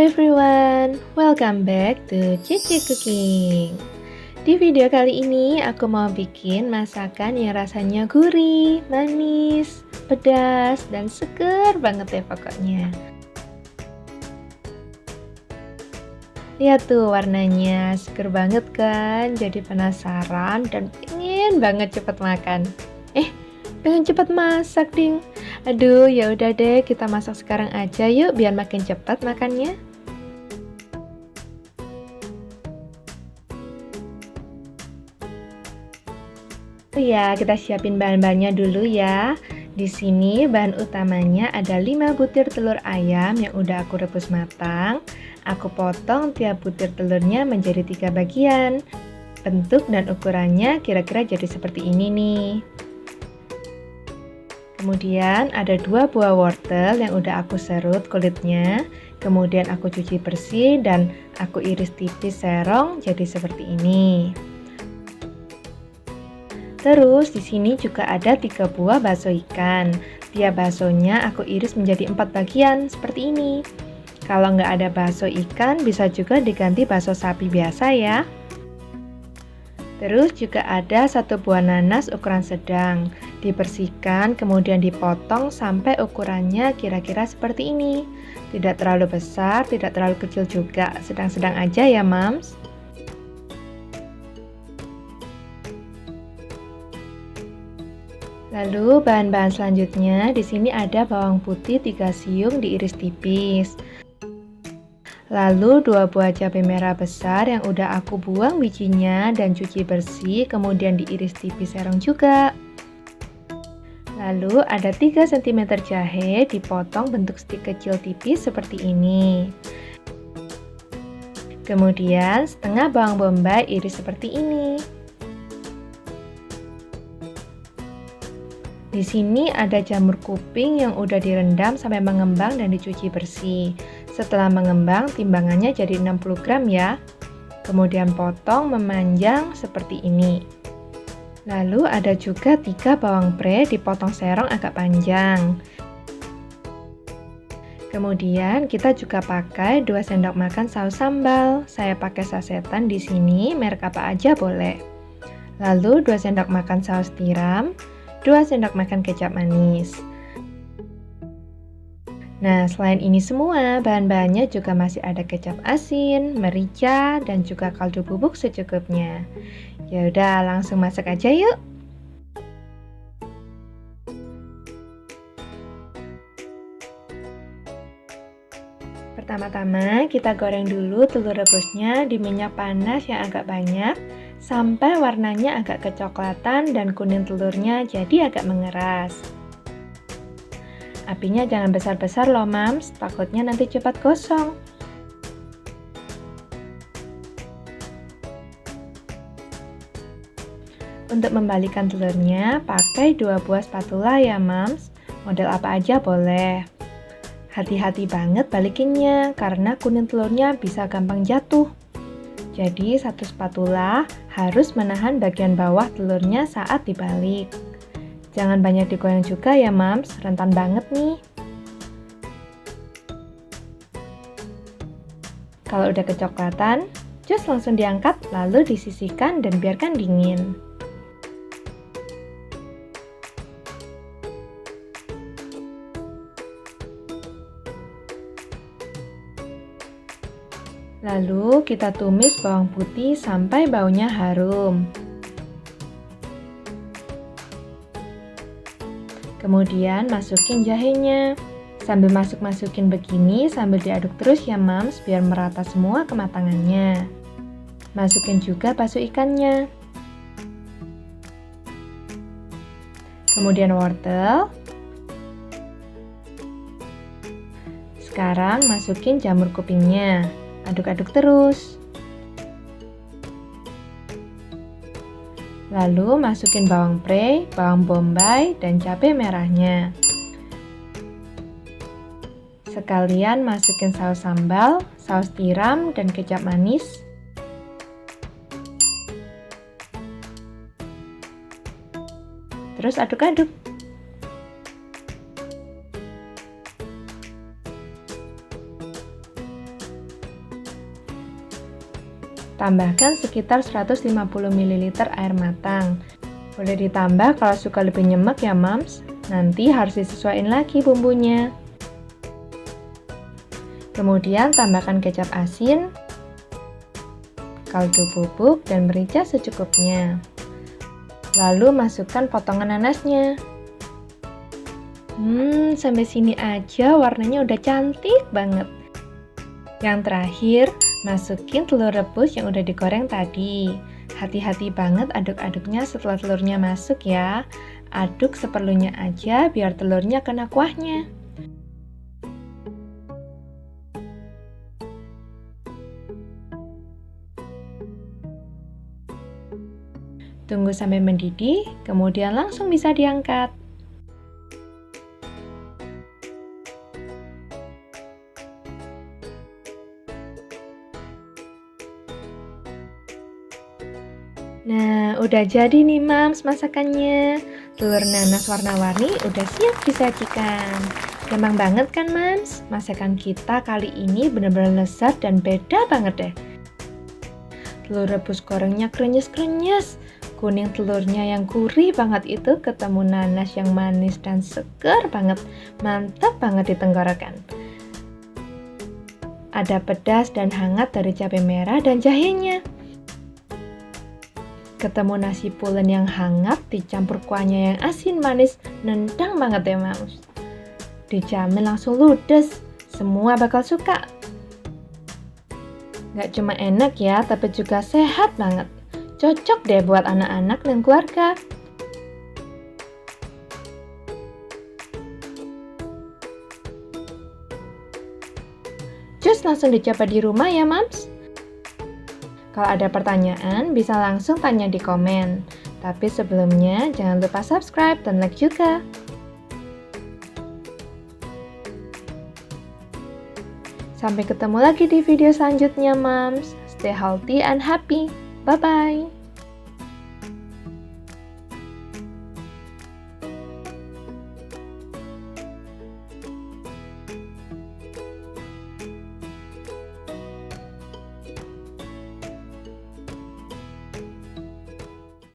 everyone, welcome back to Cici Cooking. Di video kali ini aku mau bikin masakan yang rasanya gurih, manis, pedas, dan seger banget ya pokoknya. Lihat tuh warnanya, seger banget kan? Jadi penasaran dan pengen banget cepet makan. Pengen cepet masak ding. Aduh, ya udah deh, kita masak sekarang aja yuk biar makin cepat makannya. Ya, kita siapin bahan-bahannya dulu ya. Di sini bahan utamanya ada 5 butir telur ayam yang udah aku rebus matang. Aku potong tiap butir telurnya menjadi 3 bagian. Bentuk dan ukurannya kira-kira jadi seperti ini nih. Kemudian ada 2 buah wortel yang udah aku serut kulitnya. Kemudian aku cuci bersih dan aku iris tipis serong jadi seperti ini. Terus di sini juga ada 3 buah bakso ikan. Tiap baksonya aku iris menjadi 4 bagian seperti ini. Kalau nggak ada bakso ikan bisa juga diganti bakso sapi biasa ya. Terus juga ada 1 buah nanas ukuran sedang. Dibersihkan kemudian dipotong sampai ukurannya kira-kira seperti ini. Tidak terlalu besar, tidak terlalu kecil juga, sedang-sedang aja ya mams. Lalu bahan-bahan selanjutnya di sini ada bawang putih 3 siung diiris tipis. Lalu 2 buah cabai merah besar yang udah aku buang bijinya dan cuci bersih, kemudian diiris tipis serong juga. Lalu ada 3 cm jahe dipotong bentuk stik kecil tipis seperti ini. Kemudian setengah bawang bombay iris seperti ini. Di sini ada jamur kuping yang udah direndam sampai mengembang dan dicuci bersih. Setelah mengembang, timbangannya jadi 60 gram ya. Kemudian potong memanjang seperti ini. Lalu ada juga 3 bawang pre dipotong serong agak panjang. Kemudian kita juga pakai 2 sendok makan saus sambal. Saya pakai sasetan di sini, merek apa aja boleh. Lalu 2 sendok makan saus tiram, 2 sendok makan kecap manis. Nah, selain ini semua, bahan-bahannya juga masih ada kecap asin, merica, dan juga kaldu bubuk secukupnya. Ya udah, langsung masak aja yuk. Pertama-tama, kita goreng dulu telur rebusnya di minyak panas yang agak banyak, sampai warnanya agak kecoklatan dan kuning telurnya jadi agak mengeras. Apinya jangan besar-besar loh mams, takutnya nanti cepat gosong. Untuk membalikan telurnya, pakai 2 buah spatula ya mams, model apa aja boleh. Hati-hati banget balikinnya, karena kuning telurnya bisa gampang jatuh. Jadi 1 spatula harus menahan bagian bawah telurnya saat dibalik. Jangan banyak digoyang juga ya mams, rentan banget nih. Kalau udah kecoklatan, just langsung diangkat lalu disisihkan dan biarkan dingin. Lalu kita tumis bawang putih sampai baunya harum. Kemudian masukin jahenya. Sambil masukin begini sambil diaduk terus ya mams biar merata semua kematangannya. Masukin juga bakso ikannya. Kemudian wortel. Sekarang masukin jamur kupingnya. Aduk-aduk terus. Lalu masukin bawang pre, bawang bombay, dan cabai merahnya. Sekalian masukin saus sambal, saus tiram, dan kecap manis. Terus aduk-aduk. Tambahkan sekitar 150 ml air matang. Boleh ditambah kalau suka lebih nyemek ya Mams. Nanti harus disesuaikan lagi bumbunya. Kemudian tambahkan kecap asin, kaldu bubuk, dan merica secukupnya. Lalu masukkan potongan nanasnya. Sampai sini aja warnanya udah cantik banget. Yang terakhir, masukin telur rebus yang udah digoreng tadi. Hati-hati banget aduk-aduknya setelah telurnya masuk ya. Aduk seperlunya aja biar telurnya kena kuahnya. Tunggu sampai mendidih, kemudian langsung bisa diangkat. Nah, udah jadi nih Mams masakannya. Telur nanas warna-warni udah siap disajikan. Gampang banget kan Mams? Masakan kita kali ini benar-benar lezat dan beda banget deh. Telur rebus gorengnya krenyes-krenyes. Kuning telurnya yang gurih banget itu ketemu nanas yang manis dan seger banget. Mantap banget di tenggorokan. Ada pedas dan hangat dari cabai merah dan jahenya. Ketemu nasi pulen yang hangat dicampur kuahnya yang asin manis, nendang banget ya Mams. Dijamin langsung ludes, semua bakal suka. Gak cuma enak ya, tapi juga sehat banget. Cocok deh buat anak-anak dan keluarga. Cus langsung dicoba di rumah ya Mams. Kalau ada pertanyaan, bisa langsung tanya di komen. Tapi sebelumnya, jangan lupa subscribe dan like juga. Sampai ketemu lagi di video selanjutnya, Mams. Stay healthy and happy. Bye-bye.